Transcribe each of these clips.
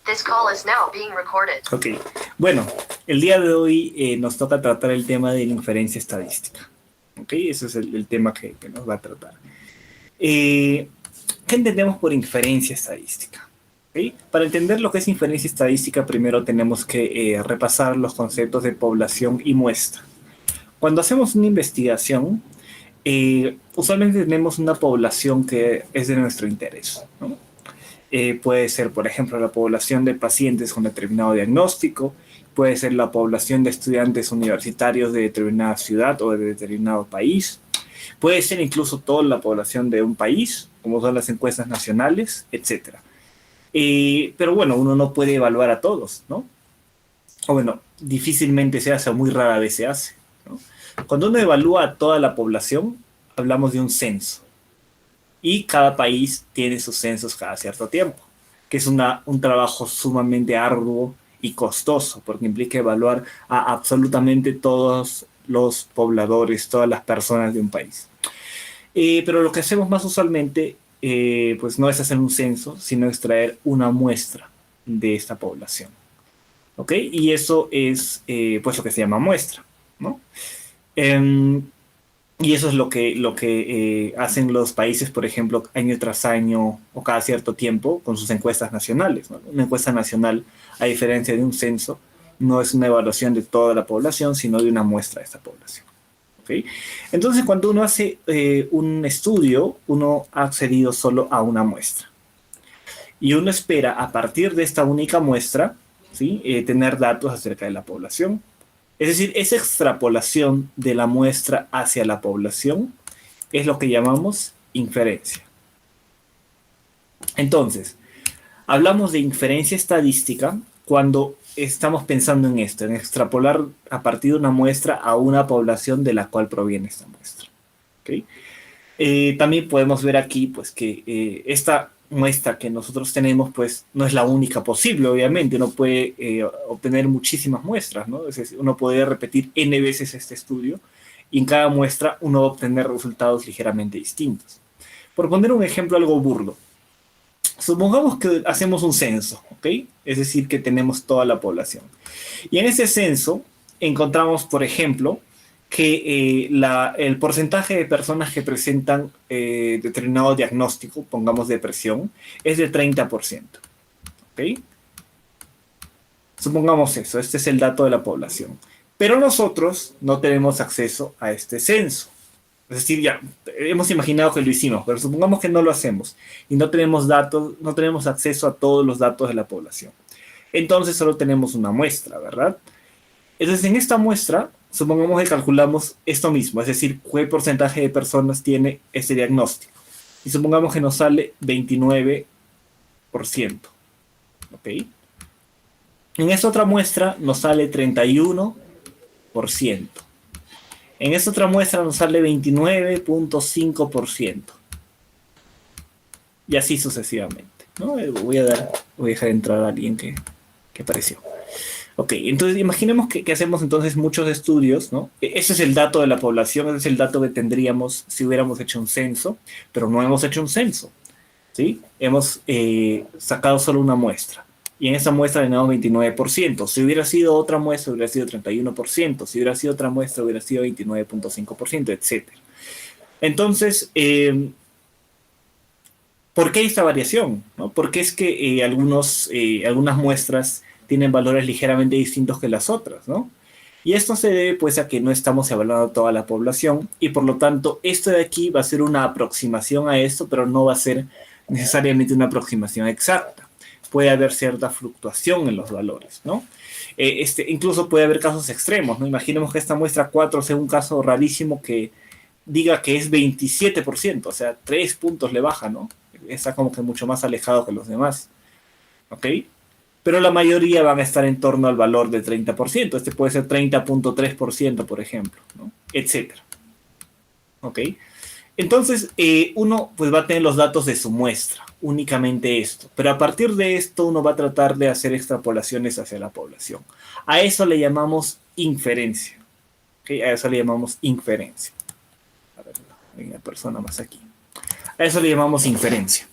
This call is now being recorded. Ok, bueno, el día de hoy nos toca tratar el tema de la inferencia estadística. Ok, ese es el tema que nos va a tratar. ¿Qué entendemos por inferencia estadística? ¿Okay? Para entender lo que es inferencia estadística, primero tenemos que repasar los conceptos de población y muestra. Cuando hacemos una investigación, usualmente tenemos una población que es de nuestro interés, ¿no? Puede ser, por ejemplo, la población de pacientes con determinado diagnóstico, puede ser la población de estudiantes universitarios de determinada ciudad o de determinado país, puede ser incluso toda la población de un país, como son las encuestas nacionales, etc. Pero bueno, uno no puede evaluar a todos, ¿no? O bueno, difícilmente se hace o muy rara vez se hace, ¿no? Cuando uno evalúa a toda la población, hablamos de un censo. Y cada país tiene sus censos cada cierto tiempo, que es un trabajo sumamente arduo y costoso, porque implica evaluar a absolutamente todos los pobladores, todas las personas de un país. Pero lo que hacemos más usualmente, pues no es hacer un censo, sino extraer una muestra de esta población. ¿Ok? Y eso es pues lo que se llama muestra, ¿no? Y eso es lo que hacen los países, por ejemplo, año tras año o cada cierto tiempo con sus encuestas nacionales, ¿no? Una encuesta nacional, a diferencia de un censo, no es una evaluación de toda la población, sino de una muestra de esta población. ¿Okay? Entonces, cuando uno hace un estudio, uno ha accedido solo a una muestra. Y uno espera, a partir de esta única muestra, ¿sí? Tener datos acerca de la población. Es decir, esa extrapolación de la muestra hacia la población es lo que llamamos inferencia. Entonces, hablamos de inferencia estadística cuando estamos pensando en esto, en extrapolar a partir de una muestra a una población de la cual proviene esta muestra. ¿Okay? También podemos ver aquí pues, que esta muestra que nosotros tenemos pues no es la única posible, obviamente. Uno puede obtener muchísimas muestras, ¿no? Es decir, uno puede repetir n veces este estudio y en cada muestra uno va a obtener resultados ligeramente distintos. Por poner un ejemplo algo burdo, supongamos que hacemos un censo, ¿ok? Es decir, que tenemos toda la población. Y en ese censo encontramos, por ejemplo, que el porcentaje de personas que presentan determinado diagnóstico, pongamos depresión, es de 30%. ¿Ok? Supongamos eso, este es el dato de la población. Pero nosotros no tenemos acceso a este censo. Es decir, ya hemos imaginado que lo hicimos, pero supongamos que no lo hacemos y no tenemos datos, no tenemos acceso a todos los datos de la población. Entonces solo tenemos una muestra, ¿verdad? Entonces, en esta muestra, supongamos que calculamos esto mismo, es decir, qué porcentaje de personas tiene este diagnóstico. Y supongamos que nos sale 29%. ¿Ok? En esta otra muestra nos sale 31%. En esta otra muestra nos sale 29.5%. Y así sucesivamente, ¿no? Voy a dejar entrar a alguien que apareció. Ok, entonces imaginemos que hacemos entonces muchos estudios, ¿no? Ese es el dato de la población, ese es el dato que tendríamos si hubiéramos hecho un censo, pero no hemos hecho un censo, ¿sí? Hemos sacado solo una muestra. Y en esa muestra tenemos 29%. Si hubiera sido otra muestra, hubiera sido 31%. Si hubiera sido otra muestra, hubiera sido 29.5%, etc. Entonces, ¿por qué esta variación? ¿No? ¿Por qué es que algunas muestras tienen valores ligeramente distintos que las otras, ¿no? Y esto se debe pues a que no estamos evaluando toda la población y por lo tanto esto de aquí va a ser una aproximación a esto, pero no va a ser necesariamente una aproximación exacta. Puede haber cierta fluctuación en los valores, ¿no? Incluso puede haber casos extremos, ¿no? Imaginemos que esta muestra 4 sea un caso rarísimo que diga que es 27%, o sea, 3 puntos le baja, ¿no? Está como que mucho más alejado que los demás, ¿ok? Pero la mayoría van a estar en torno al valor de 30%. Este puede ser 30.3%, por ejemplo, ¿no? Etcétera. ¿Ok? Entonces, uno pues va a tener los datos de su muestra, únicamente esto. Pero a partir de esto, uno va a tratar de hacer extrapolaciones hacia la población. A eso le llamamos inferencia. ¿Ok? A eso le llamamos inferencia. A ver, hay una persona más aquí. A eso le llamamos inferencia.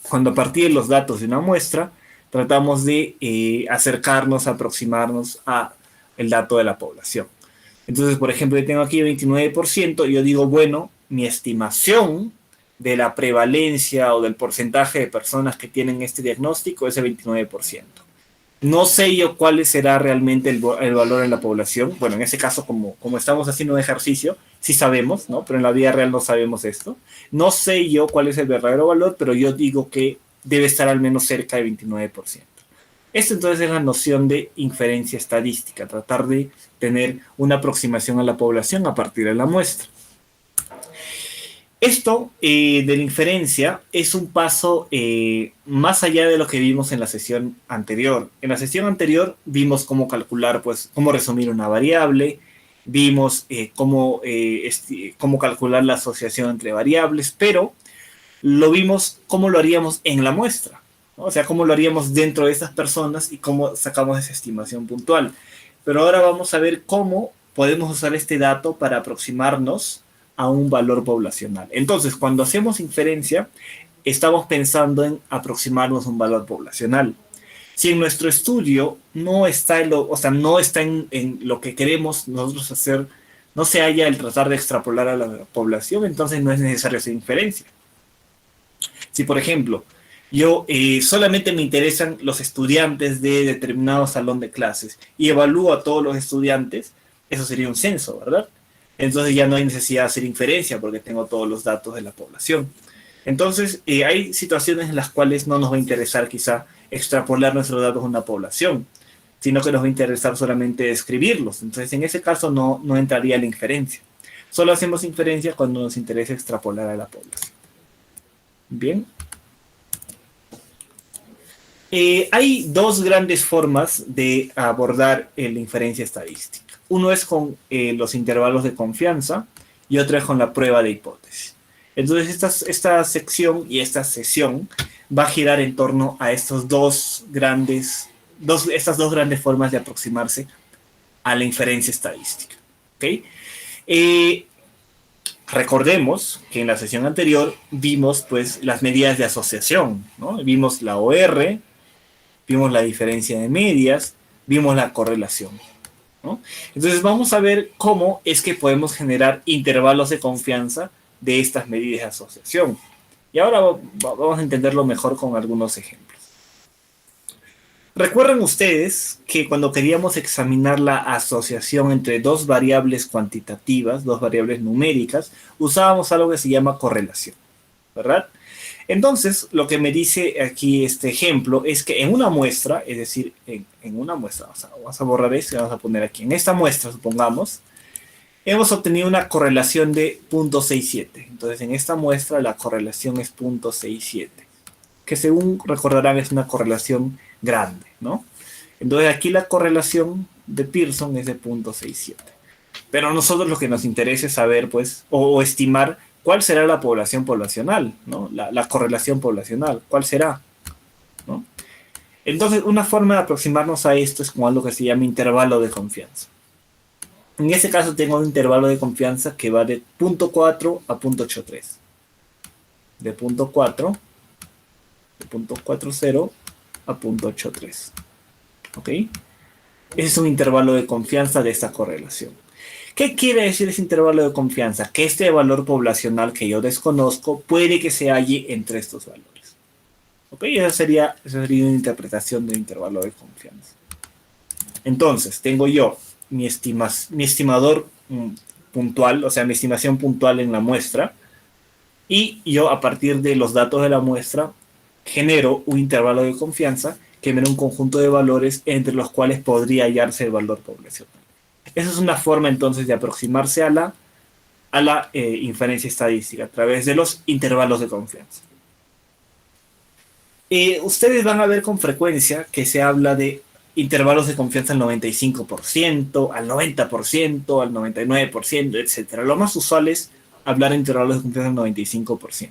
Cuando a partir de los datos de una muestra, tratamos de acercarnos, aproximarnos a el dato de la población. Entonces, por ejemplo, yo tengo aquí el 29%, y yo digo, bueno, mi estimación de la prevalencia o del porcentaje de personas que tienen este diagnóstico es el 29%. No sé yo cuál será realmente el valor en la población. Bueno, en ese caso, como estamos haciendo un ejercicio, sí sabemos, ¿no? Pero en la vida real no sabemos esto. No sé yo cuál es el verdadero valor, pero yo digo que debe estar al menos cerca del 29%. Esto entonces es la noción de inferencia estadística, tratar de tener una aproximación a la población a partir de la muestra. Esto de la inferencia es un paso más allá de lo que vimos en la sesión anterior. En la sesión anterior vimos cómo calcular, pues, cómo resumir una variable, vimos cómo calcular la asociación entre variables, pero lo vimos cómo lo haríamos en la muestra, ¿no? O sea, cómo lo haríamos dentro de estas personas y cómo sacamos esa estimación puntual. Pero ahora vamos a ver cómo podemos usar este dato para aproximarnos a un valor poblacional. Entonces, cuando hacemos inferencia, estamos pensando en aproximarnos a un valor poblacional. Si en nuestro estudio no está en lo que queremos nosotros hacer, no se halla el tratar de extrapolar a la población, entonces no es necesario hacer inferencia. Si, por ejemplo, yo solamente me interesan los estudiantes de determinado salón de clases y evalúo a todos los estudiantes, eso sería un censo, ¿verdad? Entonces ya no hay necesidad de hacer inferencia porque tengo todos los datos de la población. Entonces hay situaciones en las cuales no nos va a interesar quizá extrapolar nuestros datos a una población, sino que nos va a interesar solamente describirlos. Entonces en ese caso no entraría la inferencia. Solo hacemos inferencia cuando nos interesa extrapolar a la población. Bien. Hay dos grandes formas de abordar la inferencia estadística. Uno es con los intervalos de confianza y otro es con la prueba de hipótesis. Entonces esta sección y esta sesión va a girar en torno a estas dos grandes formas de aproximarse a la inferencia estadística. ¿Okay? Recordemos que en la sesión anterior vimos pues las medidas de asociación, ¿no? Vimos la OR, vimos la diferencia de medias, vimos la correlación, ¿no? Entonces vamos a ver cómo es que podemos generar intervalos de confianza de estas medidas de asociación. Y ahora vamos a entenderlo mejor con algunos ejemplos. Recuerden ustedes que cuando queríamos examinar la asociación entre dos variables cuantitativas, dos variables numéricas, usábamos algo que se llama correlación, ¿verdad? Entonces, lo que me dice aquí este ejemplo es que en una muestra, es decir, en una muestra, vamos a borrar esto y vamos a poner aquí, en esta muestra, supongamos, hemos obtenido una correlación de 0.67. Entonces, en esta muestra la correlación es 0.67, que según recordarán es una correlación grande, ¿no? Entonces, aquí la correlación de Pearson es de 0.67. Pero a nosotros lo que nos interesa es saber, pues, o estimar cuál será la población poblacional, ¿no? La correlación poblacional, ¿cuál será? ¿No? Entonces, una forma de aproximarnos a esto es con algo que se llama intervalo de confianza. En este caso tengo un intervalo de confianza que va de 0.4 a 0.83. De 0.4, de 0.40 a 0.83. ¿Ok? Ese es un intervalo de confianza de esta correlación. ¿Qué quiere decir ese intervalo de confianza? Que este valor poblacional que yo desconozco puede que se halle entre estos valores. ¿Ok? Esa sería una interpretación del intervalo de confianza. Entonces, tengo yo mi estimador puntual, o sea, mi estimación puntual en la muestra, y yo a partir de los datos de la muestra genero un intervalo de confianza que me da un conjunto de valores entre los cuales podría hallarse el valor poblacional. Esa es una forma entonces de aproximarse a la inferencia estadística a través de los intervalos de confianza. Ustedes van a ver con frecuencia que se habla de intervalos de confianza al 95%, al 90%, al 99%, etc. Lo más usual es hablar de intervalos de confianza al 95%.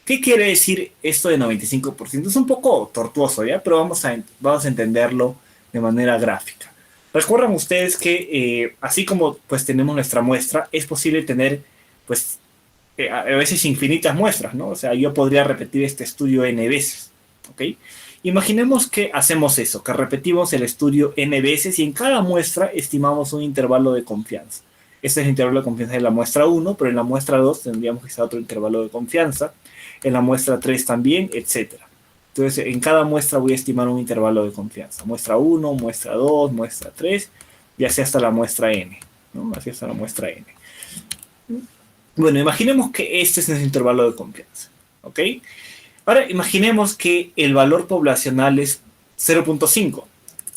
¿Qué quiere decir esto de 95%? Es un poco tortuoso, ¿ya? Pero vamos a entenderlo de manera gráfica. Recuerdan ustedes que así como pues tenemos nuestra muestra, es posible tener pues a veces infinitas muestras, ¿no? O sea, yo podría repetir este estudio n veces, ¿ok? Imaginemos que hacemos eso, que repetimos el estudio n veces y en cada muestra estimamos un intervalo de confianza. Este es el intervalo de confianza de la muestra 1, pero en la muestra 2 tendríamos que estar otro intervalo de confianza, en la muestra 3 también, etc. Entonces, en cada muestra voy a estimar un intervalo de confianza. Muestra 1, muestra 2, muestra 3, y así hasta la muestra n, ¿no? Así hasta la muestra n. Bueno, imaginemos que este es nuestro intervalo de confianza, ¿ok? Ahora, imaginemos que el valor poblacional es 0.5,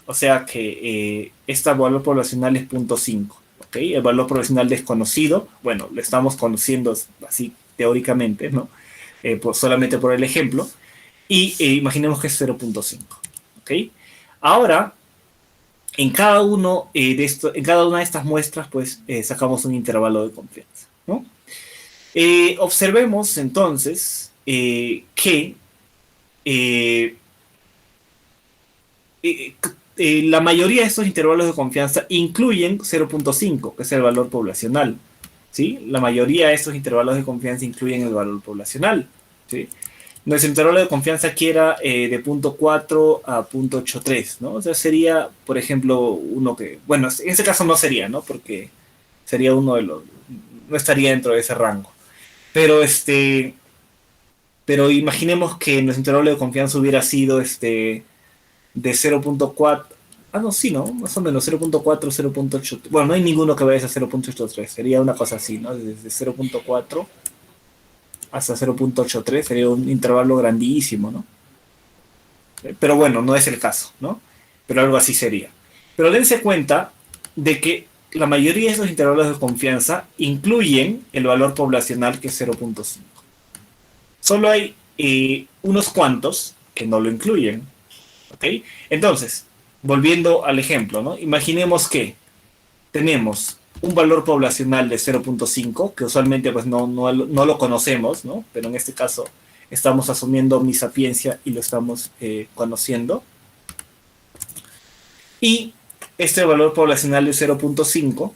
o sea que este valor poblacional es 0.5, ¿ok? El valor poblacional desconocido, bueno, lo estamos conociendo así teóricamente, ¿no? Solamente por el ejemplo, y imaginemos que es 0.5, ¿ok? Ahora, en cada una de estas muestras, pues sacamos un intervalo de confianza, ¿no? Observemos entonces que la mayoría de estos intervalos de confianza incluyen 0.5, que es el valor poblacional, ¿sí? La mayoría de estos intervalos de confianza incluyen el valor poblacional, ¿sí? Nuestro intervalo de confianza aquí era de 0.4 a 0.83, ¿no? O sea, sería, por ejemplo, uno que... Bueno, en este caso no sería, ¿no? Porque sería uno de los... No estaría dentro de ese rango. Pero imaginemos que nuestro intervalo de confianza hubiera sido de 0.4. Ah, no, sí, ¿no? Más o menos 0.4, 0.8. Bueno, no hay ninguno que vaya a 0.83. Sería una cosa así, ¿no? Desde 0.4 hasta 0.83 sería un intervalo grandísimo, ¿no? Pero bueno, no es el caso, ¿no? Pero algo así sería. Pero dense cuenta de que la mayoría de esos intervalos de confianza incluyen el valor poblacional, que es 0.5. Solo hay unos cuantos que no lo incluyen, ¿ok? Entonces, volviendo al ejemplo, ¿no? Imaginemos que tenemos un valor poblacional de 0.5, que usualmente pues no lo conocemos, ¿no? Pero en este caso estamos asumiendo omnisapiencia y lo estamos conociendo. Y este valor poblacional de 0.5,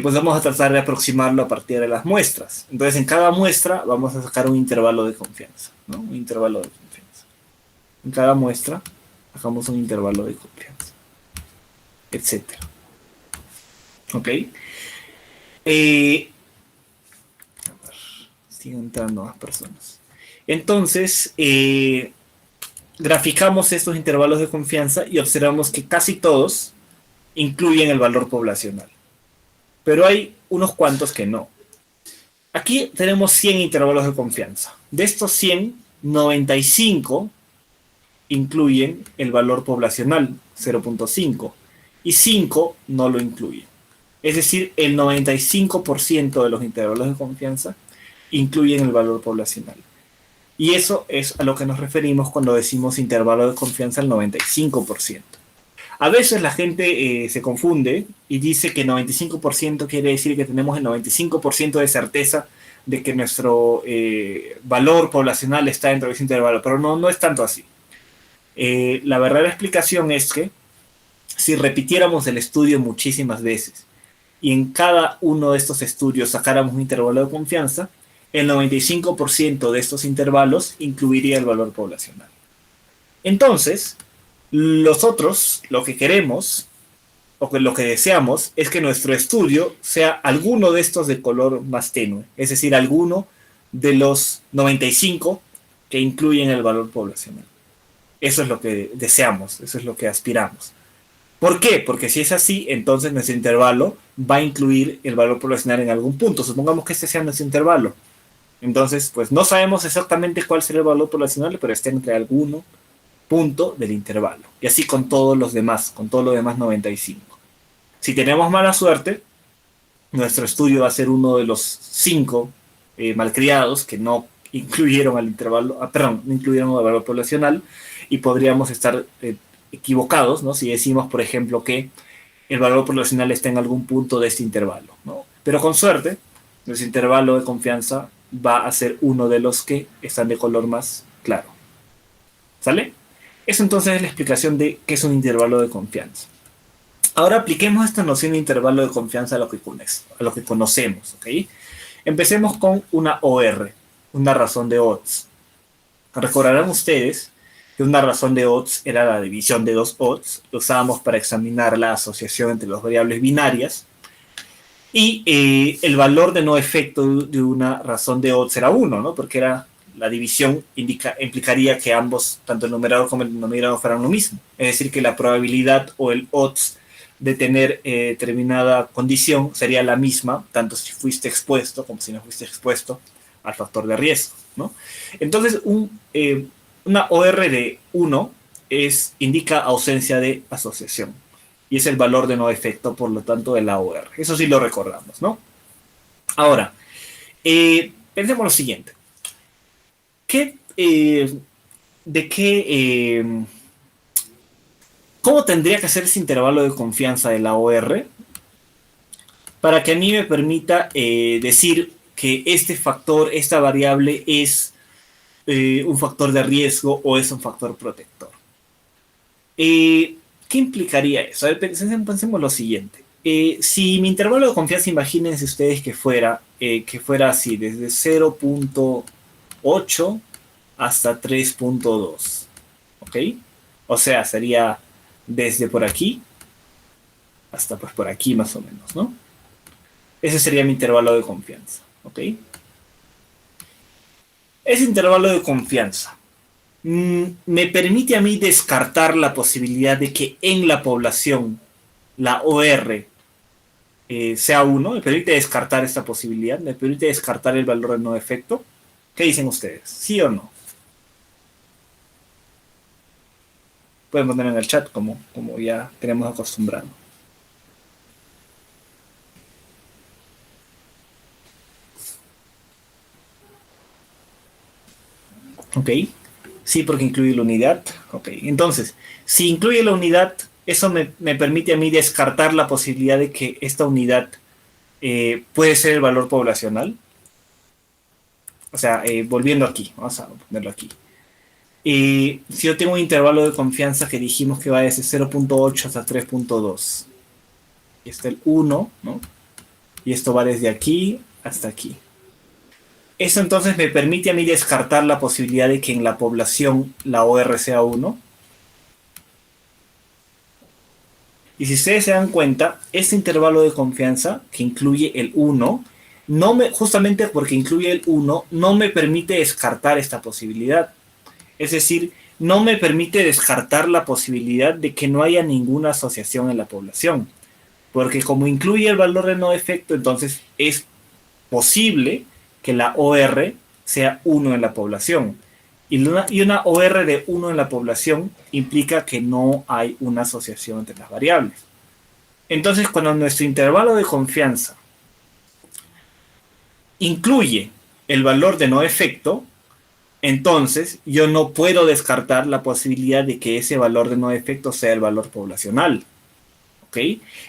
pues vamos a tratar de aproximarlo a partir de las muestras. Entonces, en cada muestra vamos a sacar un intervalo de confianza, ¿no? Un intervalo de confianza. En cada muestra sacamos un intervalo de confianza, etcétera. ¿Ok? Siguen entrando más personas. Entonces, graficamos estos intervalos de confianza y observamos que casi todos incluyen el valor poblacional. Pero hay unos cuantos que no. Aquí tenemos 100 intervalos de confianza. De estos 100, 95 incluyen el valor poblacional, 0.5, y 5 no lo incluyen. Es decir, el 95% de los intervalos de confianza incluyen el valor poblacional. Y eso es a lo que nos referimos cuando decimos intervalo de confianza al 95%. A veces la gente se confunde y dice que 95% quiere decir que tenemos el 95% de certeza de que nuestro valor poblacional está dentro de ese intervalo, pero no es tanto así. La verdadera explicación es que si repitiéramos el estudio muchísimas veces y en cada uno de estos estudios sacáramos un intervalo de confianza, el 95% de estos intervalos incluiría el valor poblacional. Entonces, nosotros lo que queremos o lo que deseamos es que nuestro estudio sea alguno de estos de color más tenue, es decir, alguno de los 95 que incluyen el valor poblacional. Eso es lo que deseamos, eso es lo que aspiramos. ¿Por qué? Porque si es así, entonces nuestro intervalo va a incluir el valor poblacional en algún punto. Supongamos que este sea nuestro intervalo. Entonces, pues no sabemos exactamente cuál será el valor poblacional, pero está entre alguno punto del intervalo. Y así con todos los demás, con todos los demás 95. Si tenemos mala suerte, nuestro estudio va a ser uno de los 5 malcriados que no incluyeron al intervalo, no incluyeron el valor poblacional, y podríamos estar equivocados, ¿no? Si decimos, por ejemplo, que el valor poblacional está en algún punto de este intervalo, ¿no? Pero con suerte, nuestro intervalo de confianza va a ser uno de los que están de color más claro. ¿Sale? Eso entonces es la explicación de qué es un intervalo de confianza. Ahora apliquemos esta noción de intervalo de confianza a lo que conocemos, ¿ok? Empecemos con una OR, una razón de odds. Recordarán ustedes que una razón de odds era la división de dos odds. Lo usábamos para examinar la asociación entre las variables binarias. Y el valor de no efecto de una razón de odds era 1, ¿no? Porque era la división implicaría que ambos, tanto el numerador como el denominador, fueran lo mismo. Es decir, que la probabilidad o el odds de tener determinada condición sería la misma, tanto si fuiste expuesto como si no fuiste expuesto al factor de riesgo, ¿no? Entonces, una OR de 1 indica ausencia de asociación. Y es el valor de no efecto, por lo tanto, de la OR. Eso sí lo recordamos, ¿no? Ahora, pensemos lo siguiente. ¿Cómo tendría que ser ese intervalo de confianza de la OR para que a mí me permita decir que este factor, esta variable es un factor de riesgo o es un factor protector? ¿Qué implicaría eso? A ver, pensemos lo siguiente. Si mi intervalo de confianza, imagínense ustedes que fuera así, desde 0.8 hasta 3.2, ¿ok? O sea, sería desde por aquí hasta pues por aquí más o menos, ¿no? Ese sería mi intervalo de confianza, ¿ok? Ese intervalo de confianza me permite a mí descartar la posibilidad de que en la población la OR sea 1, me permite descartar esta posibilidad, me permite descartar el valor de no efecto. ¿Qué dicen ustedes? ¿Sí o no? Pueden poner en el chat como ya tenemos acostumbrado. Ok. Sí, porque incluye la unidad. Ok. Entonces, si incluye la unidad, eso me permite a mí descartar la posibilidad de que esta unidad puede ser el valor poblacional. O sea, volviendo aquí, vamos a ponerlo aquí. Si yo tengo un intervalo de confianza que dijimos que va desde 0.8 hasta 3.2. Y está el 1, ¿no? Y esto va desde aquí hasta aquí. Eso entonces me permite a mí descartar la posibilidad de que en la población la OR sea 1. Y si ustedes se dan cuenta, este intervalo de confianza que incluye el 1, justamente porque incluye el 1, no me permite descartar esta posibilidad. Es decir, no me permite descartar la posibilidad de que no haya ninguna asociación en la población. Porque como incluye el valor de no efecto, entonces es posible que la OR sea 1 en la población. Y una OR de 1 en la población implica que no hay una asociación entre las variables. Entonces, cuando nuestro intervalo de confianza incluye el valor de no efecto, entonces yo no puedo descartar la posibilidad de que ese valor de no efecto sea el valor poblacional. ¿Ok?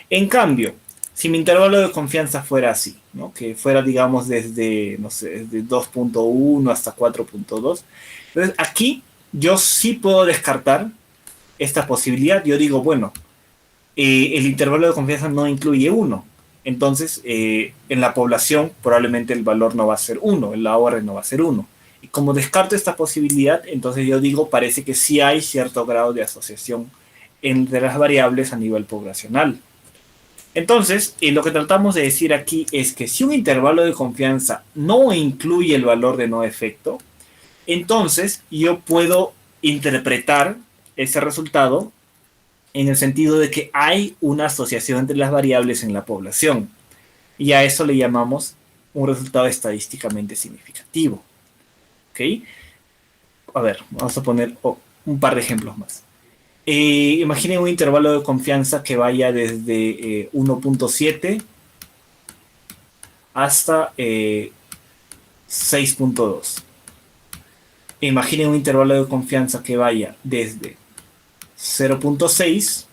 En cambio, si mi intervalo de confianza fuera así, ¿no? Que fuera, digamos, desde, no sé, desde 2.1 hasta 4.2, entonces aquí yo sí puedo descartar esta posibilidad. Yo digo, bueno, el intervalo de confianza no incluye 1. Entonces, en la población probablemente el valor no va a ser 1, el AOR no va a ser 1. Y como descarto esta posibilidad, entonces yo digo, parece que sí hay cierto grado de asociación entre las variables a nivel poblacional. Entonces, lo que tratamos de decir aquí es que si un intervalo de confianza no incluye el valor de no efecto, entonces yo puedo interpretar ese resultado en el sentido de que hay una asociación entre las variables en la población. Y a eso le llamamos un resultado estadísticamente significativo. ¿Ok? A ver, vamos a poner un par de ejemplos más. Imaginen un intervalo de confianza que vaya desde 1.7 hasta 6.2. Imaginen un intervalo de confianza que vaya desde 0.6,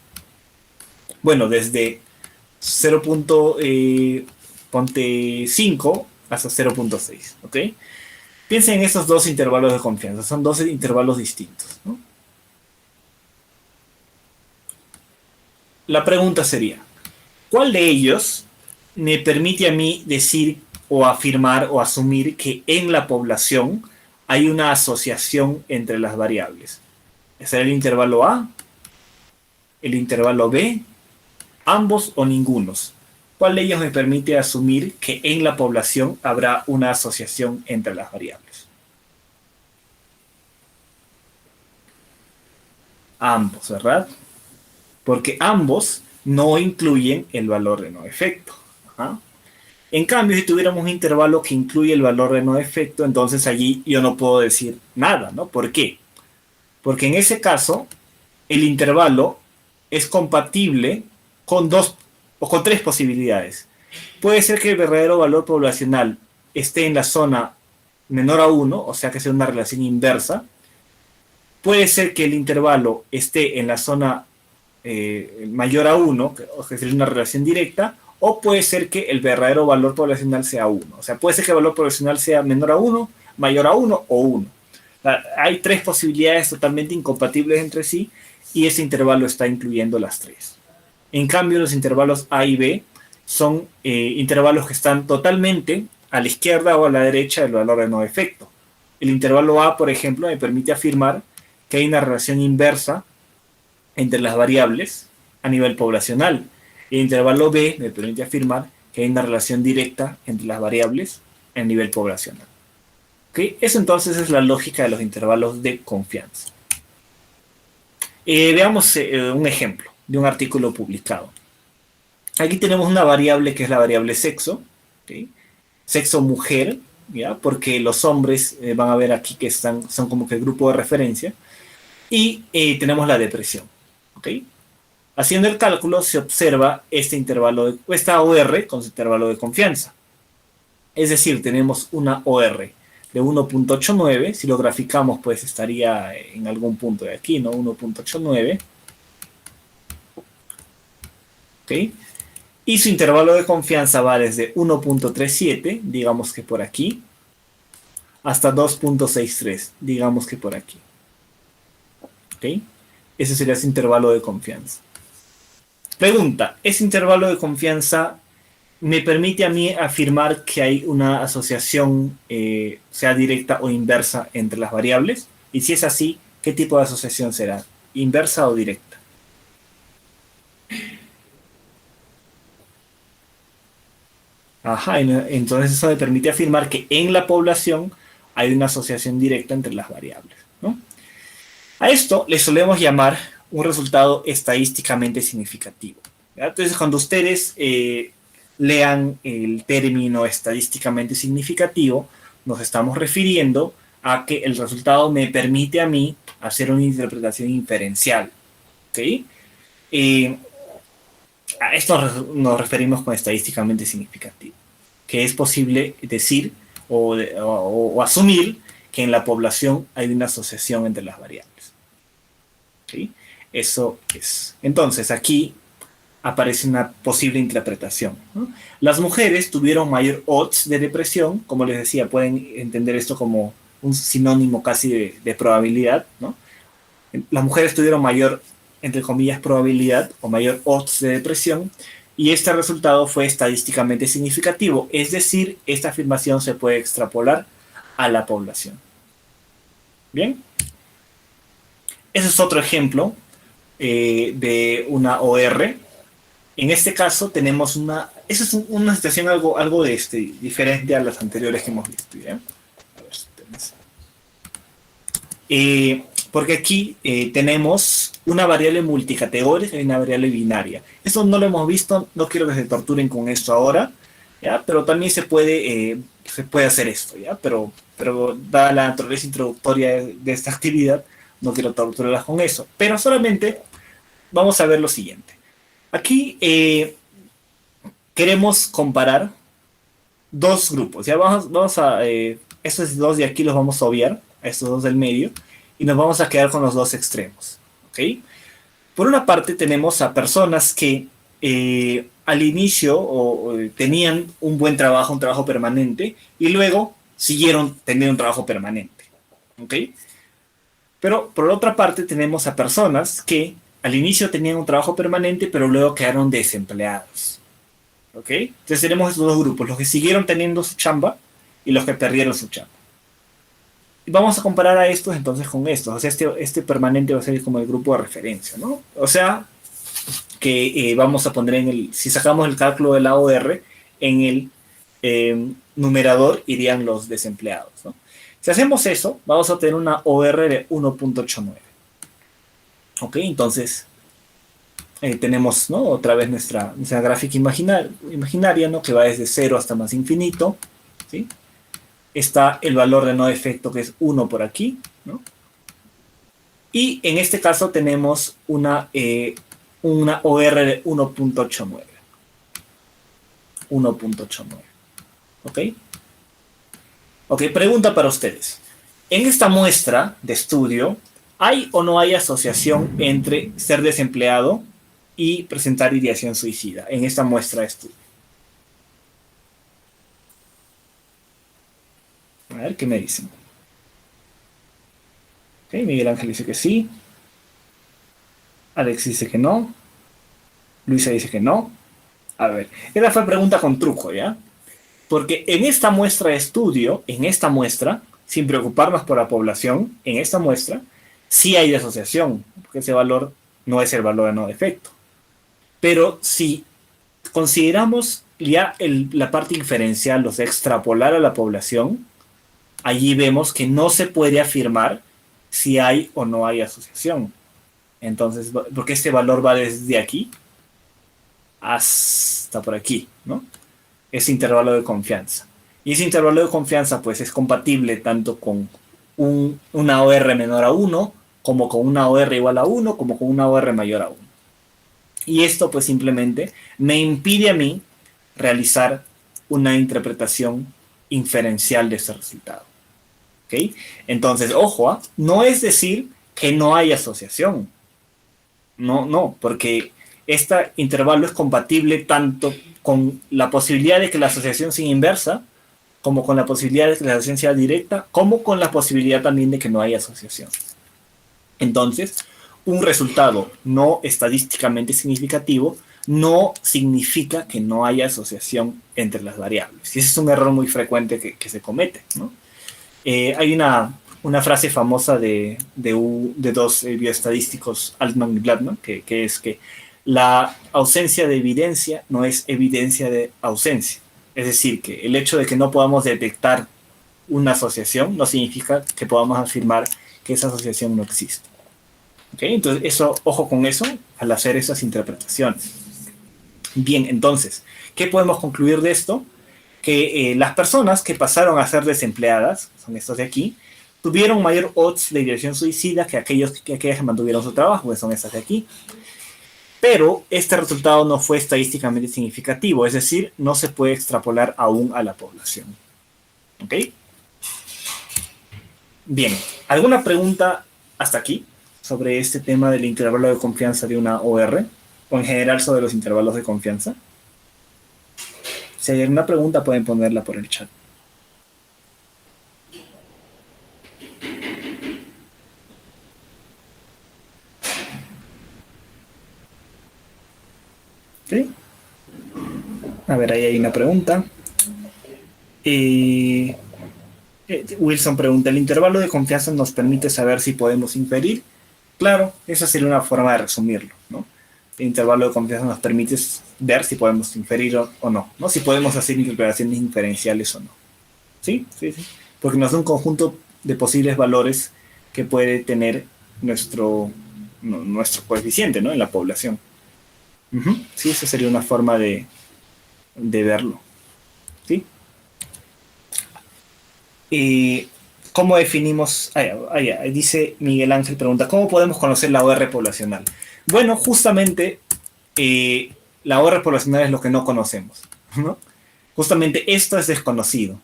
bueno, desde 0.5 hasta 0.6, ¿ok? Piensen en esos dos intervalos de confianza, son dos intervalos distintos, ¿no? La pregunta sería, ¿cuál de ellos me permite a mí decir o afirmar o asumir que en la población hay una asociación entre las variables? ¿Será el intervalo A, el intervalo B, ambos o ningunos? ¿Cuál de ellos me permite asumir que en la población habrá una asociación entre las variables? Ambos, ¿verdad? Porque ambos no incluyen el valor de no efecto. Ajá. En cambio, si tuviéramos un intervalo que incluye el valor de no efecto, entonces allí yo no puedo decir nada, ¿no? ¿Por qué? Porque en ese caso, el intervalo es compatible con dos o con tres posibilidades. Puede ser que el verdadero valor poblacional esté en la zona menor a 1, o sea que sea una relación inversa. Puede ser que el intervalo esté en la zona mayor a 1, o que sería una relación directa, o puede ser que el verdadero valor poblacional sea 1. O sea, puede ser que el valor poblacional sea menor a 1, mayor a 1 o 1. Hay tres posibilidades totalmente incompatibles entre sí y ese intervalo está incluyendo las tres. En cambio, los intervalos A y B son intervalos que están totalmente a la izquierda o a la derecha del valor de no efecto. El intervalo A, por ejemplo, me permite afirmar que hay una relación inversa entre las variables a nivel poblacional. El intervalo B me permite afirmar que hay una relación directa entre las variables a nivel poblacional. ¿Okay? Eso entonces es la lógica de los intervalos de confianza. Veamos un ejemplo de un artículo publicado. Aquí tenemos una variable que es la variable sexo, ¿okay? Sexo mujer, ¿ya? Porque los hombres van a ver aquí que son como que el grupo de referencia. Y tenemos la depresión. ¿Okay? Haciendo el cálculo se observa esta OR con su intervalo de confianza. Es decir, tenemos una OR de 1.89. Si lo graficamos, pues estaría en algún punto de aquí, ¿no? 1.89. ¿Okay? Y su intervalo de confianza va desde 1.37, digamos que por aquí, hasta 2.63, digamos que por aquí. ¿Okay? Ese sería su intervalo de confianza. Pregunta, ¿ese intervalo de confianza me permite a mí afirmar que hay una asociación, sea directa o inversa, entre las variables? Y si es así, ¿qué tipo de asociación será? ¿Inversa o directa? Ajá, entonces eso me permite afirmar que en la población hay una asociación directa entre las variables, ¿no? A esto le solemos llamar un resultado estadísticamente significativo, ¿ya? Entonces, cuando ustedes lean el término estadísticamente significativo, nos estamos refiriendo a que el resultado me permite a mí hacer una interpretación inferencial. ¿Okay? A esto nos referimos con estadísticamente significativo, que es posible decir o asumir que en la población hay una asociación entre las variables. ¿Sí? Eso es. Entonces, aquí aparece una posible interpretación, ¿no? Las mujeres tuvieron mayor odds de depresión, como les decía, pueden entender esto como un sinónimo casi de probabilidad, ¿no? Las mujeres tuvieron mayor, entre comillas, probabilidad o mayor odds de depresión, y este resultado fue estadísticamente significativo, es decir, esta afirmación se puede extrapolar a la población. Bien, ese es otro ejemplo de una OR. En este caso tenemos esa es una situación algo diferente a las anteriores que hemos visto. ¿Ya? A ver, porque aquí tenemos una variable multicategórica y una variable binaria. Eso no lo hemos visto, no quiero que se torturen con esto ahora, ¿ya? Pero también se puede hacer esto, ¿ya? Pero dada la naturaleza introductoria de esta actividad, no quiero torturarlas con eso. Pero solamente vamos a ver lo siguiente. Aquí queremos comparar dos grupos. Ya vamos a estos dos de aquí los vamos a obviar, a estos dos del medio, y nos vamos a quedar con los dos extremos. ¿Okay? Por una parte tenemos a personas que al inicio tenían un buen trabajo, un trabajo permanente, y luego siguieron teniendo un trabajo permanente. ¿Okay? Pero por otra parte tenemos a personas que al inicio tenían un trabajo permanente, pero luego quedaron desempleados. ¿Ok? Entonces tenemos estos dos grupos, los que siguieron teniendo su chamba y los que perdieron su chamba. vamos a comparar a estos entonces con estos. O sea, este permanente va a ser como el grupo de referencia, ¿no? O sea, que vamos a poner si sacamos el cálculo de la OR, en el numerador irían los desempleados, ¿no? Si hacemos eso, vamos a tener una OR de 1.89. Ok, entonces tenemos, ¿no? Otra vez nuestra gráfica imaginaria, ¿no? Que va desde 0 hasta más infinito, ¿sí? Está el valor de no defecto, que es 1 por aquí, ¿no? Y en este caso tenemos una OR de 1.89. 1.89. ¿Ok? Ok, pregunta para ustedes. En esta muestra de estudio, ¿hay o no hay asociación entre ser desempleado y presentar ideación suicida? En esta muestra de estudio. A ver, ¿qué me dicen? Ok, Miguel Ángel dice que sí. Alex dice que no. Luisa dice que no. A ver, esa fue pregunta con truco, ¿ya? Porque en esta muestra de estudio, sin preocuparnos por la población, en esta muestra, sí hay asociación, porque ese valor no es el valor de no defecto. Pero si consideramos ya la parte inferencial, o sea, extrapolar a la población, allí vemos que no se puede afirmar si hay o no hay asociación. Entonces, porque este valor va desde aquí hasta por aquí, ¿no? Ese intervalo de confianza. Y ese intervalo de confianza, pues, es compatible tanto con una OR menor a 1, como con una OR igual a 1, como con una OR mayor a 1. Y esto, pues, simplemente me impide a mí realizar una interpretación inferencial de ese resultado. ¿Ok? Entonces, ojo, no es decir que no hay asociación. No, porque este intervalo es compatible tanto con la posibilidad de que la asociación sea inversa, como con la posibilidad de que la asociación sea directa, como con la posibilidad también de que no haya asociación. Entonces, un resultado no estadísticamente significativo no significa que no haya asociación entre las variables. Y ese es un error muy frecuente que se comete, ¿no? Hay una frase famosa de dos bioestadísticos, Altman y Blattman, que es que la ausencia de evidencia no es evidencia de ausencia. Es decir, que el hecho de que no podamos detectar una asociación no significa que podamos afirmar que esa asociación no existe. ¿Okay? Entonces, ojo con eso al hacer esas interpretaciones. Bien, entonces, ¿qué podemos concluir de esto? Que las personas que pasaron a ser desempleadas, son estos de aquí, tuvieron mayor odds de ideación suicida que aquellas que mantuvieron su trabajo, que son estas de aquí. Pero este resultado no fue estadísticamente significativo, es decir, no se puede extrapolar aún a la población. ¿Ok? Bien, ¿alguna pregunta hasta aquí sobre este tema del intervalo de confianza de una OR? O en general sobre los intervalos de confianza. Si hay alguna pregunta pueden ponerla por el chat. ¿Sí? A ver, ahí hay una pregunta. Wilson pregunta, ¿el intervalo de confianza nos permite saber si podemos inferir? Claro, esa sería una forma de resumirlo, ¿no? El intervalo de confianza nos permite ver si podemos inferir o no, ¿no? Si podemos hacer interpretaciones inferenciales o no. ¿Sí? Sí, sí. Porque nos da un conjunto de posibles valores que puede tener nuestro coeficiente, ¿no? En la población. Sí, esa sería una forma de verlo. ¿Sí? ¿Cómo definimos? Dice Miguel Ángel, pregunta, ¿cómo podemos conocer la OR poblacional? Bueno, justamente la OR poblacional es lo que no conocemos, ¿no? Justamente esto es desconocido,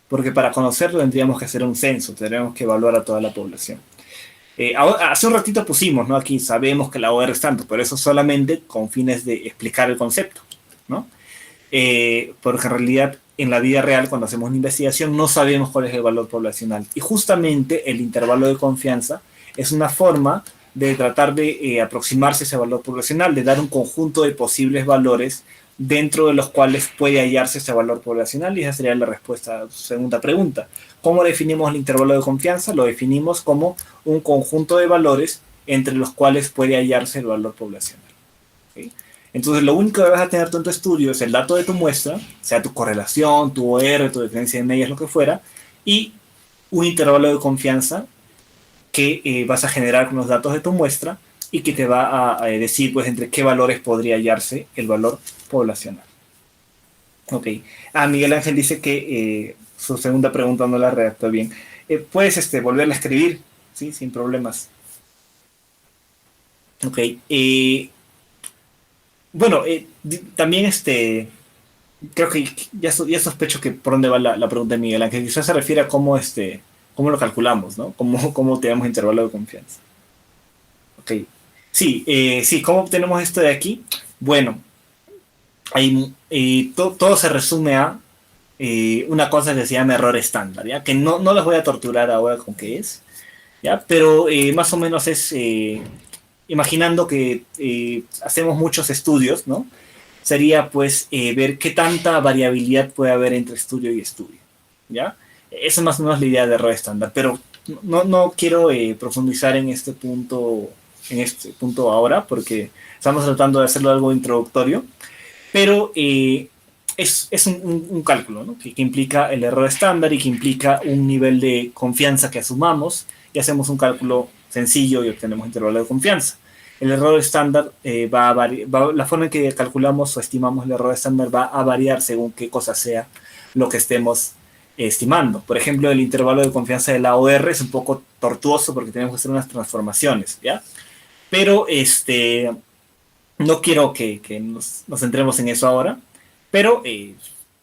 porque para conocerlo tendríamos que hacer un censo, tendríamos que evaluar a toda la población. Hace un ratito pusimos, ¿no? Aquí sabemos que la OR es tanto, pero eso solamente con fines de explicar el concepto, ¿no? Porque en realidad en la vida real, cuando hacemos una investigación, no sabemos cuál es el valor poblacional. Y justamente el intervalo de confianza es una forma de tratar de aproximarse a ese valor poblacional, de dar un conjunto de posibles valores dentro de los cuales puede hallarse ese valor poblacional, y esa sería la respuesta a su segunda pregunta. ¿Cómo definimos el intervalo de confianza? Lo definimos como un conjunto de valores entre los cuales puede hallarse el valor poblacional. ¿Okay? Entonces, lo único que vas a tener tú en tu estudio es el dato de tu muestra, sea tu correlación, tu OR, tu diferencia de medias, lo que fuera, y un intervalo de confianza que vas a generar con los datos de tu muestra y que te va a decir pues entre qué valores podría hallarse el valor poblacional. Ok. Miguel Ángel dice que su segunda pregunta no la redactó bien. Puedes volverla a escribir, ¿sí? Sin problemas. Ok. Bueno, también creo que ya sospecho que por dónde va la pregunta de Miguel Ángel. Quizás se refiere a cómo lo calculamos, ¿no? Cómo tenemos intervalo de confianza. Ok. Sí, sí, ¿cómo obtenemos esto de aquí? Bueno, todo se resume a una cosa que se llama error estándar, ¿ya? Que no les voy a torturar ahora con qué es, ¿ya? Pero más o menos es, imaginando que hacemos muchos estudios, ¿no? Sería pues ver qué tanta variabilidad puede haber entre estudio y estudio, ¿ya? Esa es más o menos la idea de error estándar, pero no quiero profundizar en este punto ahora, porque estamos tratando de hacerlo algo introductorio, pero es un cálculo, ¿no? que implica el error estándar y que implica un nivel de confianza que asumamos, y hacemos un cálculo sencillo y obtenemos intervalo de confianza. El error estándar va a variar, la forma en que calculamos o estimamos el error estándar va a variar según qué cosa sea lo que estemos estimando. Por ejemplo, el intervalo de confianza de la OR es un poco tortuoso porque tenemos que hacer unas transformaciones, ¿ya? Pero no quiero que nos centremos en eso ahora, pero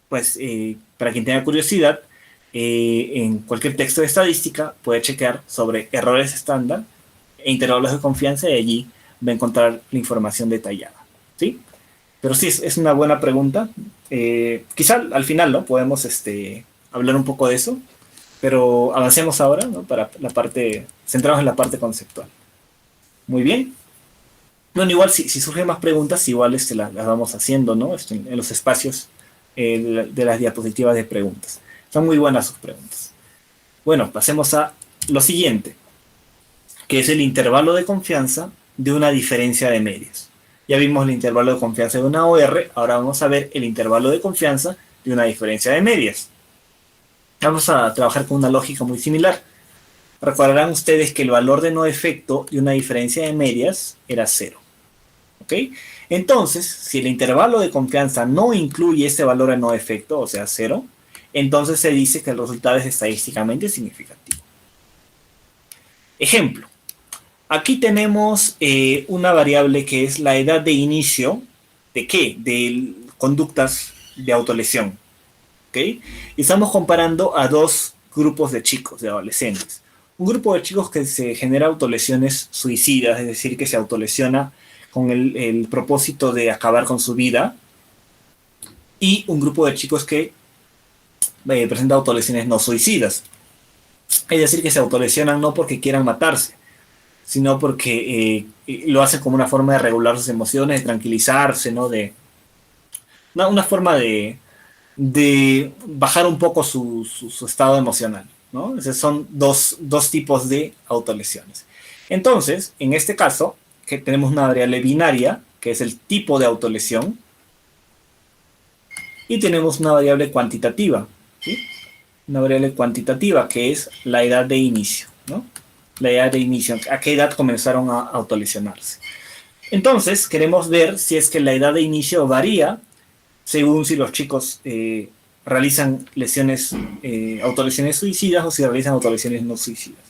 para quien tenga curiosidad, en cualquier texto de estadística puede chequear sobre errores estándar e intervalos de confianza, y allí va a encontrar la información detallada, ¿sí? Pero sí, es una buena pregunta. Quizá al final, ¿no? Podemos hablar un poco de eso, pero avancemos ahora, ¿no? Para centrarnos en la parte conceptual. Muy bien. Bueno, igual si surgen más preguntas, igual las vamos haciendo, ¿no? En los espacios de las diapositivas de preguntas. Son muy buenas sus preguntas. Bueno, pasemos a lo siguiente, que es el intervalo de confianza de una diferencia de medias. Ya vimos el intervalo de confianza de una OR, ahora vamos a ver el intervalo de confianza de una diferencia de medias. Vamos a trabajar con una lógica muy similar. Recordarán ustedes que el valor de no efecto de una diferencia de medias era 0. ¿Ok? Entonces, si el intervalo de confianza no incluye ese valor de no efecto, o sea 0, entonces se dice que el resultado es estadísticamente significativo. Ejemplo. Aquí tenemos una variable que es la edad de inicio. ¿De qué? De conductas de autolesión. ¿Ok? Y estamos comparando a dos grupos de chicos, de adolescentes. Un grupo de chicos que se genera autolesiones suicidas, es decir, que se autolesiona con el propósito de acabar con su vida. Y un grupo de chicos que presenta autolesiones no suicidas. Es decir, que se autolesionan no porque quieran matarse, sino porque lo hacen como una forma de regular sus emociones, de tranquilizarse, ¿no? Una forma de bajar un poco su estado emocional, ¿no? Esos son dos tipos de autolesiones. Entonces, en este caso, que tenemos una variable binaria, que es el tipo de autolesión, y tenemos una variable cuantitativa, ¿sí? Una variable cuantitativa, que es la edad de inicio, ¿no? La edad de inicio, a qué edad comenzaron a autolesionarse. Entonces, queremos ver si es que la edad de inicio varía según si los chicos realizan autolesiones suicidas o si realizan autolesiones no suicidas.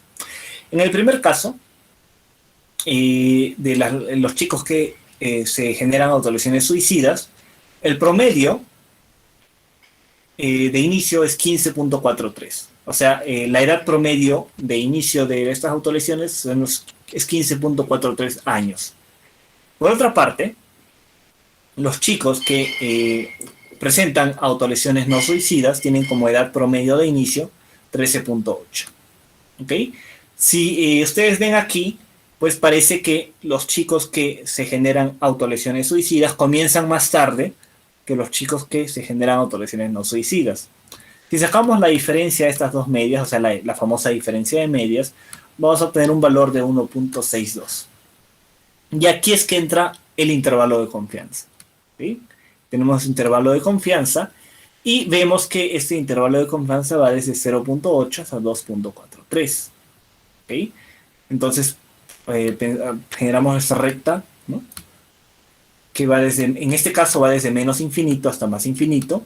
En el primer caso, los chicos que se generan autolesiones suicidas, el promedio de inicio es 15.43. O sea, la edad promedio de inicio de estas autolesiones es 15.43 años. Por otra parte, los chicos que presentan autolesiones no suicidas tienen como edad promedio de inicio 13.8. ¿Ok? Si ustedes ven aquí, pues parece que los chicos que se generan autolesiones suicidas comienzan más tarde que los chicos que se generan autolesiones no suicidas. Si sacamos la diferencia de estas dos medias, o sea, la famosa diferencia de medias, vamos a obtener un valor de 1.62. Y aquí es que entra el intervalo de confianza. ¿Sí? Tenemos intervalo de confianza y vemos que este intervalo de confianza va desde 0.8 hasta 2.43. ¿Okay? Entonces, generamos esta recta, ¿no? Que va desde, en este caso va desde menos infinito hasta más infinito.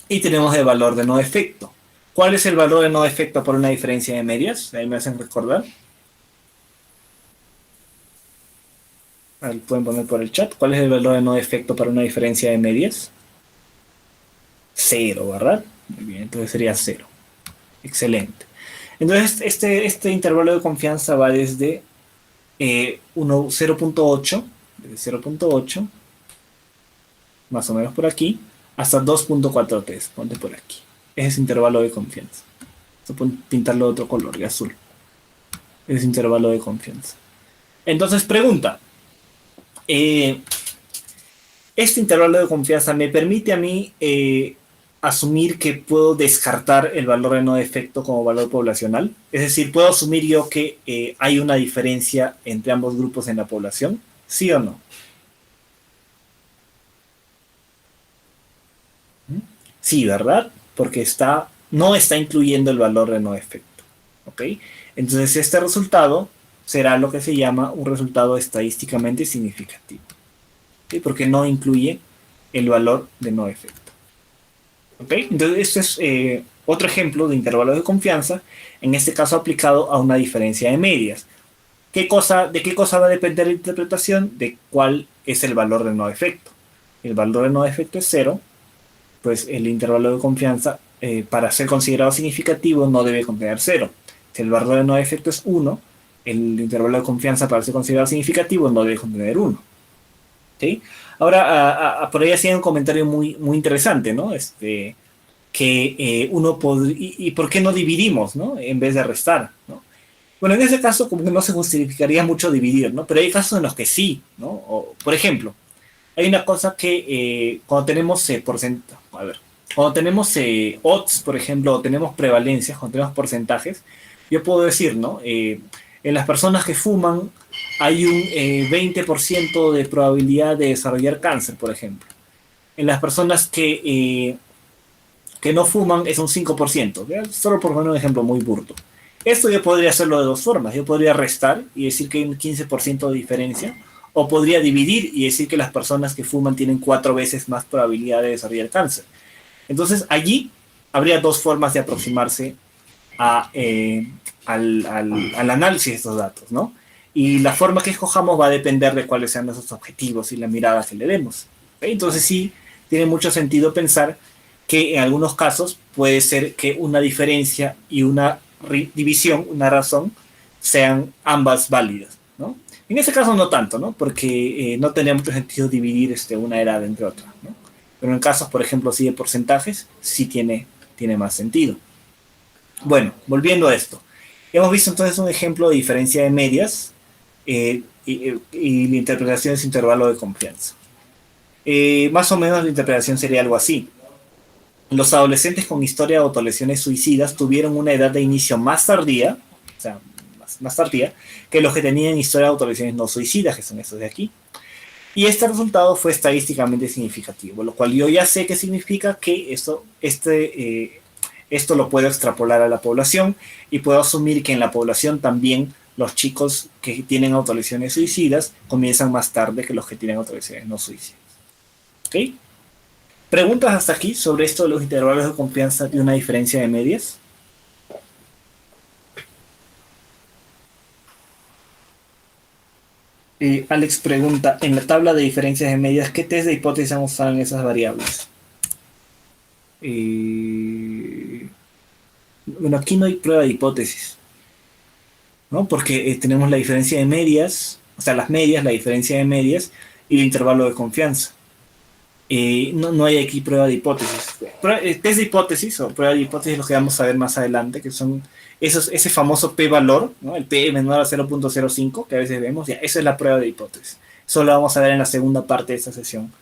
Y tenemos el valor de no efecto. ¿Cuál es el valor de no efecto por una diferencia de medias? Ahí me hacen recordar. Ahí pueden poner por el chat. ¿Cuál es el valor de no efecto para una diferencia de medias? 0, ¿verdad? Muy bien, entonces sería 0. Excelente. Entonces, este intervalo de confianza va desde 0.8, desde 0.8, más o menos por aquí, hasta 2.43, ponte por aquí. Ese es intervalo de confianza. Voy a pintarlo de otro color, de azul. Ese es intervalo de confianza. Entonces, pregunta. Este intervalo de confianza me permite a mí asumir que puedo descartar el valor de no efecto como valor poblacional. Es decir, ¿puedo asumir yo que hay una diferencia entre ambos grupos en la población? ¿Sí o no? Sí, ¿verdad? Porque no está incluyendo el valor de no efecto. ¿Ok? Entonces este resultado será lo que se llama un resultado estadísticamente significativo. ¿Sí? Porque no incluye el valor de no efecto. ¿Ok? Entonces este es otro ejemplo de intervalo de confianza, en este caso aplicado a una diferencia de medias. ¿De qué cosa va a depender la interpretación? De cuál es el valor de no efecto. El valor de no efecto es 0, pues el intervalo de confianza para ser considerado significativo no debe contener 0. Si el valor de no efecto es 1, el intervalo de confianza para ser considerado significativo no debe contener 1. ¿Sí? Ahora, por ahí hacía un comentario muy, muy interesante, ¿no? Que uno ¿y por qué no dividimos, ¿no? En vez de restar, ¿no? Bueno, en ese caso como que no se justificaría mucho dividir, ¿no? Pero hay casos en los que sí, ¿no? Por ejemplo, hay una cosa que cuando tenemos cuando tenemos odds, por ejemplo, o tenemos prevalencias, cuando tenemos porcentajes, yo puedo decir, ¿no? En las personas que fuman hay un 20% de probabilidad de desarrollar cáncer, por ejemplo. En las personas que no fuman es un 5%, ¿ya? Solo por poner un ejemplo muy burdo. Esto yo podría hacerlo de dos formas. Yo podría restar y decir que hay un 15% de diferencia, o podría dividir y decir que las personas que fuman tienen 4 veces más probabilidad de desarrollar cáncer. Entonces allí habría dos formas de aproximarse al análisis de estos datos, ¿no? Y la forma que escojamos va a depender de cuáles sean nuestros objetivos y la mirada que le demos. ¿Okay? Entonces sí, tiene mucho sentido pensar que en algunos casos puede ser que una diferencia y una división, una razón, sean ambas válidas, ¿no? En ese caso no tanto, ¿no? Porque no tenía mucho sentido dividir una edad entre otras, ¿no? Pero en casos, por ejemplo, sí de porcentajes, sí tiene más sentido. Bueno, volviendo a esto. Hemos visto entonces un ejemplo de diferencia de medias y la interpretación es intervalo de confianza. Más o menos la interpretación sería algo así. Los adolescentes con historia de autolesiones suicidas tuvieron una edad de inicio más tardía, o sea, más tardía, que los que tenían historia de autolesiones no suicidas, que son estos de aquí. Y este resultado fue estadísticamente significativo, lo cual yo ya sé que significa que esto lo puedo extrapolar a la población y puedo asumir que en la población también los chicos que tienen autolesiones suicidas comienzan más tarde que los que tienen autolesiones no suicidas. ¿Ok? ¿Preguntas hasta aquí sobre esto de los intervalos de confianza y una diferencia de medias? Alex pregunta, en la tabla de diferencias de medias, ¿qué test de hipótesis han usado en esas variables? Bueno, aquí no hay prueba de hipótesis, ¿no? Porque tenemos la diferencia de medias, o sea, las medias, la diferencia de medias y el intervalo de confianza. No hay aquí prueba de hipótesis. Test de hipótesis o prueba de hipótesis lo que vamos a ver más adelante, que son ese famoso p-valor, ¿no? El p menor a 0.05 que a veces vemos, ya, esa es la prueba de hipótesis. Eso lo vamos a ver en la segunda parte de esta sesión.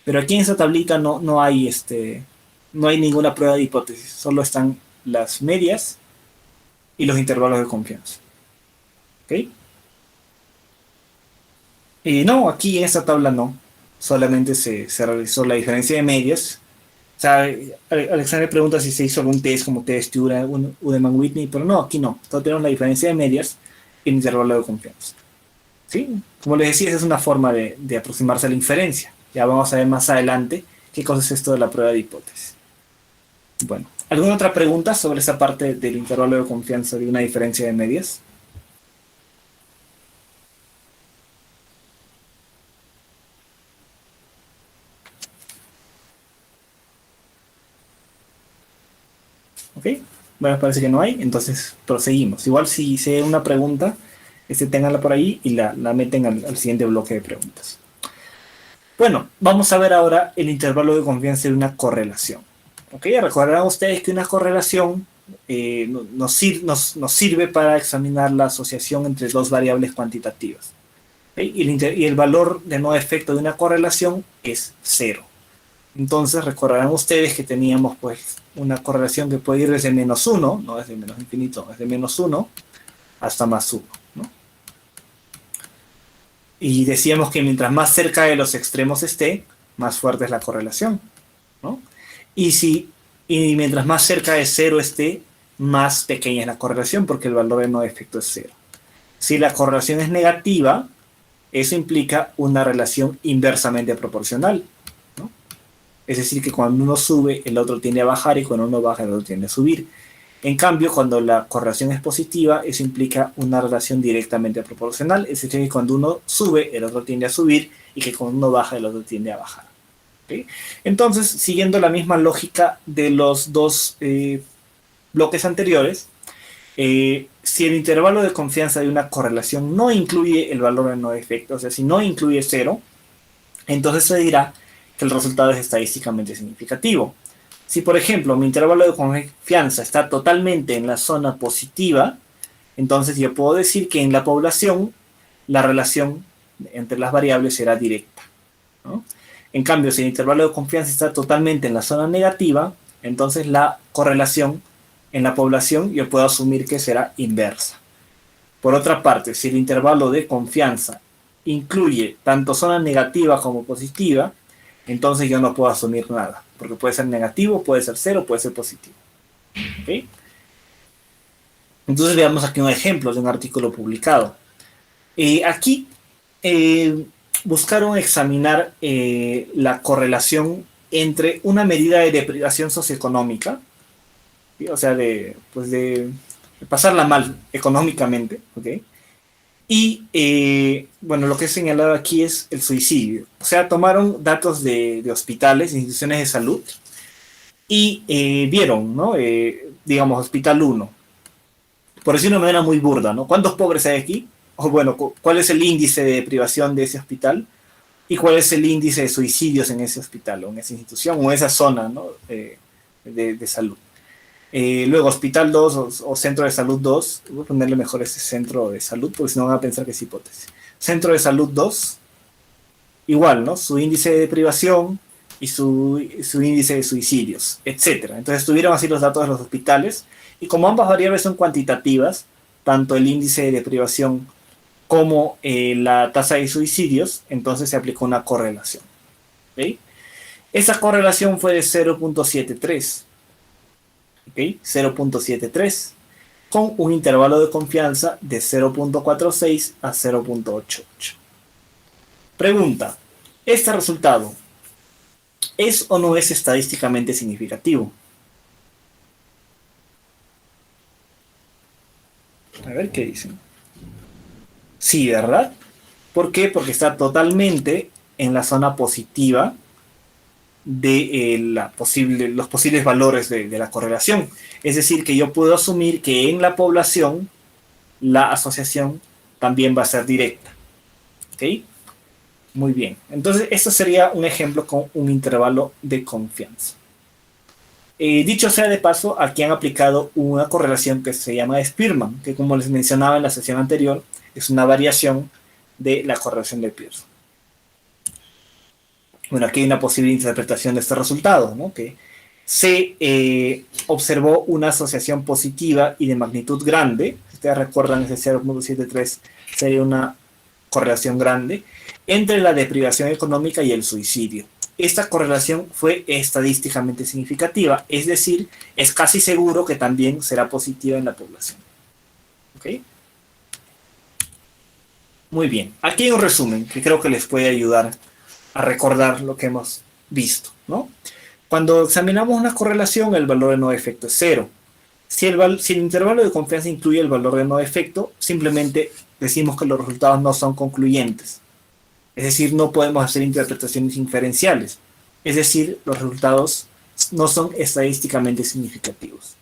Pero aquí en esta tablita no hay no hay ninguna prueba de hipótesis, solo están las medias y los intervalos de confianza. ¿Ok? Y no, aquí en esta tabla no, solamente se realizó la diferencia de medias. O sea, Alexander pregunta si se hizo algún test como test Udeman-Whitney, pero no, aquí no. Solo tenemos la diferencia de medias y el intervalo de confianza. ¿Sí? Como les decía, esa es una forma de aproximarse a la inferencia. Ya vamos a ver más adelante qué cosa es esto de la prueba de hipótesis. Bueno, ¿alguna otra pregunta sobre esa parte del intervalo de confianza de una diferencia de medias? ¿Ok? Bueno, parece que no hay, entonces proseguimos. Igual si hay una pregunta, ténganla por ahí y la meten al siguiente bloque de preguntas. Bueno, vamos a ver ahora el intervalo de confianza de una correlación. ¿Ok? Recordarán ustedes que una correlación nos sirve para examinar la asociación entre dos variables cuantitativas. ¿Okay? Y el valor de no efecto de una correlación es 0. Entonces recordarán ustedes que teníamos pues una correlación que puede ir desde -1, no desde menos infinito, desde -1 hasta +1. ¿No? Y decíamos que mientras más cerca de los extremos esté, más fuerte es la correlación. ¿No? Y mientras más cerca de 0 esté, más pequeña es la correlación, porque el valor de no efecto es 0. Si la correlación es negativa, eso implica una relación inversamente proporcional. ¿No? Es decir, que cuando uno sube, el otro tiende a bajar, y cuando uno baja, el otro tiende a subir. En cambio, cuando la correlación es positiva, eso implica una relación directamente proporcional. Es decir, que cuando uno sube, el otro tiende a subir, y que cuando uno baja, el otro tiende a bajar. ¿Okay? Entonces, siguiendo la misma lógica de los dos bloques anteriores, si el intervalo de confianza de una correlación no incluye el valor de no efecto, o sea, si no incluye 0, entonces se dirá que el resultado es estadísticamente significativo. Si, por ejemplo, mi intervalo de confianza está totalmente en la zona positiva, entonces yo puedo decir que en la población la relación entre las variables será directa. ¿No? En cambio, si el intervalo de confianza está totalmente en la zona negativa, entonces la correlación en la población yo puedo asumir que será inversa. Por otra parte, si el intervalo de confianza incluye tanto zona negativa como positiva, entonces yo no puedo asumir nada, porque puede ser negativo, puede ser 0, puede ser positivo. ¿Okay? Entonces veamos aquí un ejemplo de un artículo publicado. Aquí buscaron examinar la correlación entre una medida de deprivación socioeconómica, ¿sí? O sea, de pasarla mal económicamente, ¿okay? Y bueno, lo que he señalado aquí es el suicidio. O sea, tomaron datos de hospitales, instituciones de salud, y vieron, ¿no? Digamos, Hospital 1. Por decirlo de una manera muy burda, ¿no? ¿Cuántos pobres hay aquí? O bueno, ¿cuál es el índice de privación de ese hospital? ¿Y cuál es el índice de suicidios en ese hospital, o en esa institución, o en esa zona, ¿no? de salud? Luego, Hospital 2 o Centro de Salud 2, voy a ponerle mejor ese Centro de Salud, porque si no van a pensar que es hipótesis. Centro de Salud 2, igual, ¿no? Su índice de privación y su índice de suicidios, etc. Entonces tuvieron así los datos de los hospitales, y como ambas variables son cuantitativas, tanto el índice de privación como la tasa de suicidios, entonces se aplicó una correlación. ¿Okay? Esa correlación fue de 0.73. ¿Okay? 0.73, con un intervalo de confianza de 0.46 a 0.88. Pregunta, ¿este resultado es o no es estadísticamente significativo? A ver qué dicen. Sí, ¿verdad? ¿Por qué? Porque está totalmente en la zona positiva de los posibles valores de la correlación. Es decir, que yo puedo asumir que en la población la asociación también va a ser directa. ¿Ok? Muy bien. Entonces, esto sería un ejemplo con un intervalo de confianza. Dicho sea de paso, aquí han aplicado una correlación que se llama Spearman, que como les mencionaba en la sesión anterior, es una variación de la correlación de Pearson. Bueno, aquí hay una posible interpretación de este resultado, ¿no? Que se observó una asociación positiva y de magnitud grande. Si ustedes recuerdan, ese 0.73 sería una correlación grande entre la deprivación económica y el suicidio. Esta correlación fue estadísticamente significativa, es decir, es casi seguro que también será positiva en la población. ¿Ok? Muy bien, aquí hay un resumen que creo que les puede ayudar a recordar lo que hemos visto, ¿no? Cuando examinamos una correlación, el valor de no efecto es cero. Si el intervalo de confianza incluye el valor de no efecto, simplemente decimos que los resultados no son concluyentes. Es decir, no podemos hacer interpretaciones inferenciales. Es decir, los resultados no son estadísticamente significativos.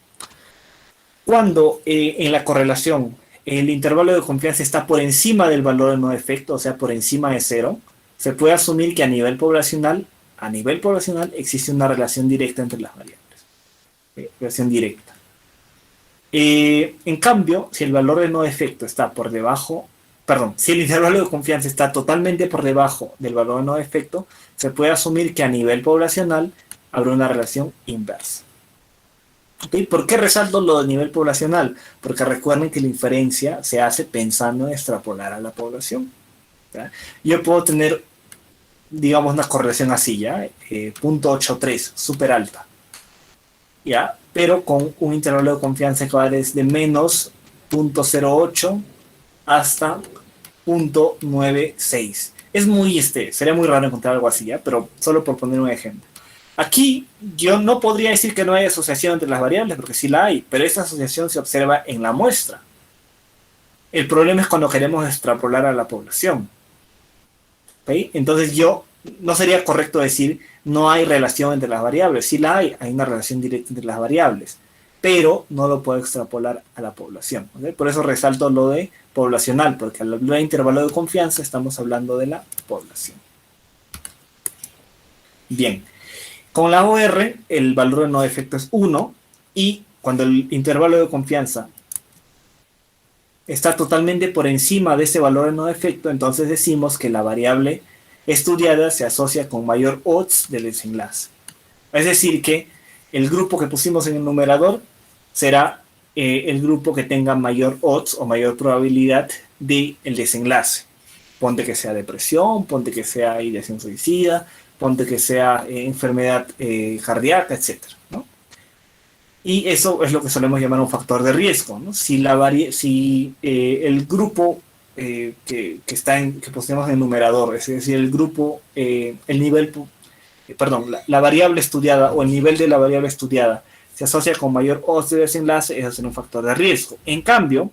Cuando en la correlación el intervalo de confianza está por encima del valor de no efecto, o sea, por encima de cero, se puede asumir que a nivel poblacional existe una relación directa entre las variables. Relación directa. En cambio, si el valor de no efecto está por debajo, si el intervalo de confianza está totalmente por debajo del valor de no efecto, se puede asumir que a nivel poblacional habrá una relación inversa. ¿Okay? ¿Por qué resalto lo de nivel poblacional? Porque recuerden que la inferencia se hace pensando en extrapolar a la población. ¿Ya? Yo puedo tener, digamos, una correlación así, ¿ya? 0.83, súper alta. ¿Ya? Pero con un intervalo de confianza que va desde menos 0.08 hasta 0.96. Sería muy raro encontrar algo así, ¿ya? Pero solo por poner un ejemplo. Aquí yo no podría decir que no hay asociación entre las variables, porque sí la hay, pero esa asociación se observa en la muestra. El problema es cuando queremos extrapolar a la población. ¿Okay? Entonces no sería correcto decir no hay relación entre las variables. Sí la hay una relación directa entre las variables, pero no lo puedo extrapolar a la población. ¿Okay? Por eso resalto lo de poblacional, porque al hablar de intervalo de confianza estamos hablando de la población. Bien. Con la OR, el valor de no efecto es 1, y cuando el intervalo de confianza está totalmente por encima de ese valor de no efecto, entonces decimos que la variable estudiada se asocia con mayor odds del desenlace. Es decir, que el grupo que pusimos en el numerador será el grupo que tenga mayor odds o mayor probabilidad del desenlace. Ponte que sea depresión, ponte que sea ideación suicida, ponte que sea enfermedad cardíaca, etc., ¿no? Y eso es lo que solemos llamar un factor de riesgo, ¿no? Si el grupo que pusimos en el numerador, es decir, el grupo, la variable estudiada o el nivel de la variable estudiada se asocia con mayor odds de desenlace, eso es un factor de riesgo. En cambio,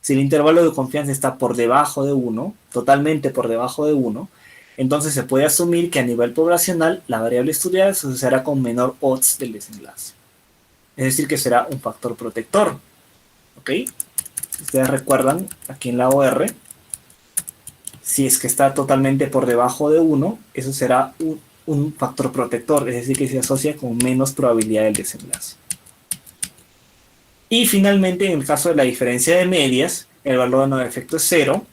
si el intervalo de confianza está por debajo de 1, totalmente por debajo de 1, entonces se puede asumir que a nivel poblacional la variable estudiada se asociará con menor odds del desenlace. Es decir, que será un factor protector. ¿Ok? Ustedes recuerdan, aquí en la OR, si es que está totalmente por debajo de 1, eso será un factor protector, es decir, que se asocia con menos probabilidad del desenlace. Y finalmente, en el caso de la diferencia de medias, el valor de no efecto es 0.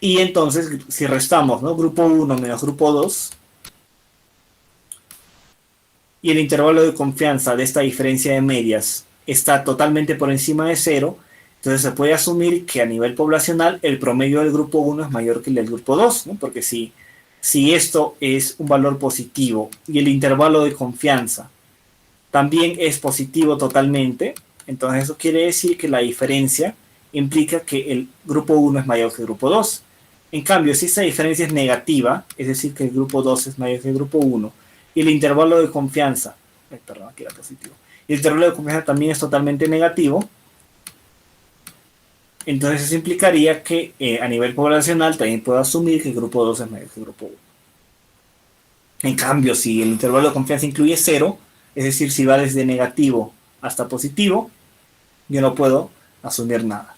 Y entonces, si restamos, ¿no? Grupo 1 menos grupo 2, y el intervalo de confianza de esta diferencia de medias está totalmente por encima de 0, entonces se puede asumir que a nivel poblacional el promedio del grupo 1 es mayor que el del grupo 2, ¿no? Porque si esto es un valor positivo y el intervalo de confianza también es positivo totalmente, entonces eso quiere decir que la diferencia implica que el grupo 1 es mayor que el grupo 2. En cambio, si esta diferencia es negativa, es decir, que el grupo 2 es mayor que el grupo 1, y el intervalo de confianza, aquí era positivo, y el intervalo de confianza también es totalmente negativo, entonces eso implicaría que a nivel poblacional también puedo asumir que el grupo 2 es mayor que el grupo 1. En cambio, si el intervalo de confianza incluye 0, es decir, si va desde negativo hasta positivo, yo no puedo asumir nada.